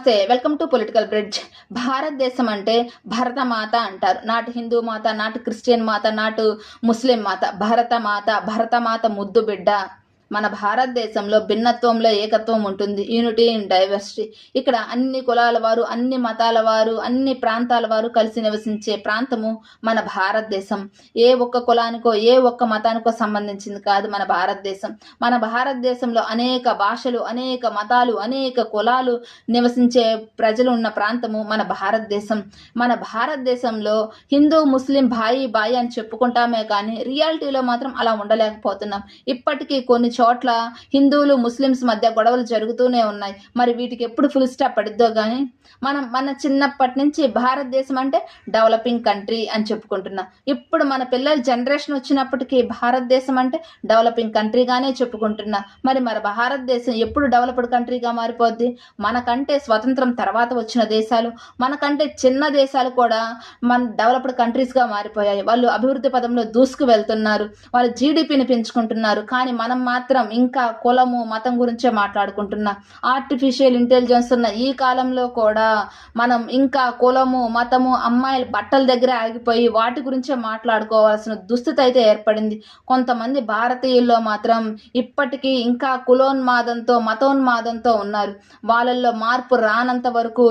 నమస్తే, welcome to political bridge. భారతదేశం అంటే భరతమాత అంటారు. నాటి హిందూ మాత, నాటి క్రిస్టియన్ మాత, నాటు ముస్లిం మాత. భరతమాత ముద్దు బిడ్డ. మన భారతదేశంలో భిన్నత్వంలో ఏకత్వం ఉంటుంది. Unity in diversity. ఇక్కడ అన్ని కులాల వారు, అన్ని మతాల వారు, అన్ని ప్రాంతాల వారు కలిసి నివసించే ప్రాంతము మన భారతదేశం. ఏ ఒక్క కులానికో ఏ ఒక్క మతానికో సంబంధించింది కాదు మన భారతదేశం. మన భారతదేశంలో అనేక భాషలు, అనేక మతాలు, అనేక కులాలు నివసించే ప్రజలు ఉన్న ప్రాంతము మన భారతదేశం. మన భారతదేశంలో హిందూ ముస్లిం బాయి అని చెప్పుకుంటామే కానీ రియాలిటీలో మాత్రం అలా ఉండలేకపోతున్నాం. ఇప్పటికీ కొన్ని చోట్ల హిందువులు ముస్లిమ్స్ మధ్య గొడవలు జరుగుతూనే ఉన్నాయి. మరి వీటికి ఎప్పుడు ఫుల్ స్టాప్ పడిద్దో కానీ మన చిన్నప్పటి నుంచి భారతదేశం అంటే డెవలపింగ్ కంట్రీ అని చెప్పుకుంటున్నాం. ఇప్పుడు మన పిల్లల జనరేషన్ వచ్చినప్పటికీ భారతదేశం అంటే డెవలపింగ్ కంట్రీగానే చెప్పుకుంటున్నా. మరి భారతదేశం ఎప్పుడు డెవలప్డ్ కంట్రీగా మారిపోద్ది? మనకంటే స్వతంత్రం తర్వాత వచ్చిన దేశాలు, మనకంటే చిన్న దేశాలు కూడా మన డెవలప్డ్ కంట్రీస్గా మారిపోయాయి. వాళ్ళు అభివృద్ధి పదంలో దూసుకు వెళ్తున్నారు, వాళ్ళు జీడిపిని పెంచుకుంటున్నారు. కానీ మనం మాత్రం ఇంకా కులము మతం గురించే మాట్లాడుకుంటున్నాం. ఆర్టిఫిషియల్ ఇంటెలిజెన్స్ ఉన్న ఈ కాలంలో కూడా మనం ఇంకా కులము మతము అమ్మాయిల బట్టల దగ్గర ఆగిపోయి వాటి గురించే మాట్లాడుకోవాల్సిన దుస్థితి అయితే ఏర్పడింది. కొంతమంది భారతీయుల్లో మాత్రం ఇప్పటికీ ఇంకా కులోన్మాదంతో మతోన్మాదంతో ఉన్నారు. వాళ్ళల్లో మార్పు రానంత వరకు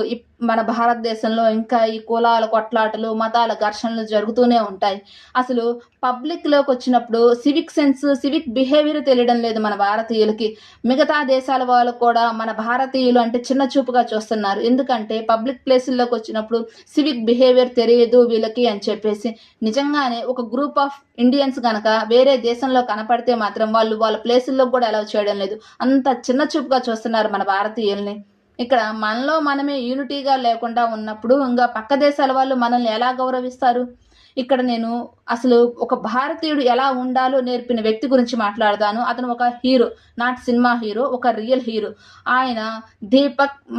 మన భారతదేశంలో ఇంకా ఈ కులాల కొట్లాటలు, మతాల ఘర్షణలు జరుగుతూనే ఉంటాయి. అసలు పబ్లిక్లోకి వచ్చినప్పుడు సివిక్ సెన్స్, సివిక్ బిహేవియర్ తెలియడం లేదు మన భారతీయులకి. మిగతా దేశాల వాళ్ళు కూడా మన భారతీయులు అంటే చిన్న చూపుగా చూస్తున్నారు. ఎందుకంటే పబ్లిక్ ప్లేసుల్లోకి వచ్చినప్పుడు సివిక్ బిహేవియర్ తెలియదు వీళ్ళకి అని చెప్పేసి. నిజంగానే ఒక గ్రూప్ ఆఫ్ ఇండియన్స్ కనుక వేరే దేశంలో కనపడితే మాత్రం వాళ్ళు వాళ్ళ ప్లేసుల్లో కూడా అలౌ చేయడం లేదు. అంత చిన్న చూపుగా చూస్తున్నారు మన భారతీయుల్ని. ఇక్కడ మనలో మనమే యూనిటీగా లేకుండా ఉన్నప్పుడు ఇంకా పక్క దేశాల వాళ్ళు మనల్ని ఎలా గౌరవిస్తారు? ఇక్కడ నేను అసలు ఒక భారతీయుడు ఎలా ఉండాలో నేర్పిన వ్యక్తి గురించి మాట్లాడతాను. అతను ఒక హీరో, నాట్ సినిమా హీరో, ఒక రియల్ హీరో. ఆయన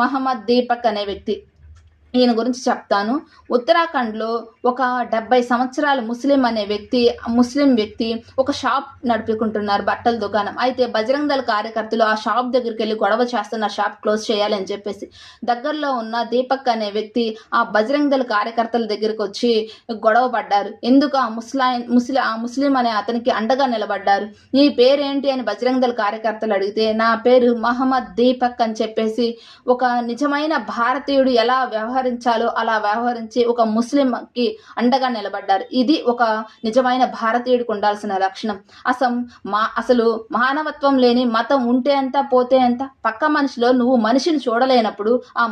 మహమ్మద్ దీపక్ అనే వ్యక్తి. ఈయన గురించి చెప్తాను. ఉత్తరాఖండ్లో ఒక 70 సంవత్సరాల ముస్లిం వ్యక్తి ఒక షాప్ నడుపుకుంటున్నారు, బట్టల దుకాణం. అయితే బజరంగ్ దళ కార్యకర్తలు ఆ షాప్ దగ్గరికి వెళ్ళి గొడవ చేస్తున్నారు, షాప్ క్లోజ్ చేయాలి అని చెప్పేసి. దగ్గరలో ఉన్న దీపక్ అనే వ్యక్తి ఆ బజరంగ్ దళ కార్యకర్తల దగ్గరికి వచ్చి గొడవ పడ్డారు. ఎందుకు ఆ ముస్లిం అనే అతనికి అండగా నిలబడ్డారు. నీ పేరేంటి అని బజరంగ్ దళ కార్యకర్తలు అడిగితే నా పేరు మహమ్మద్ దీపక్ అని చెప్పేసి ఒక నిజమైన భారతీయుడు ఎలా వ్యవహరించాలో అలా వ్యవహరించి ఒక ముస్లింకి అండగా నిలబడ్డారు. ఇది ఒక నిజమైన భారతీయుడికి ఉండాల్సిన లక్షణం. అసలు మానవత్వం లేని మతం ఉంటే ఎంత పోతే ఎంత. పక్క మనిషిలో నువ్వు మనిషిని చూడలేనప్పుడు ఆ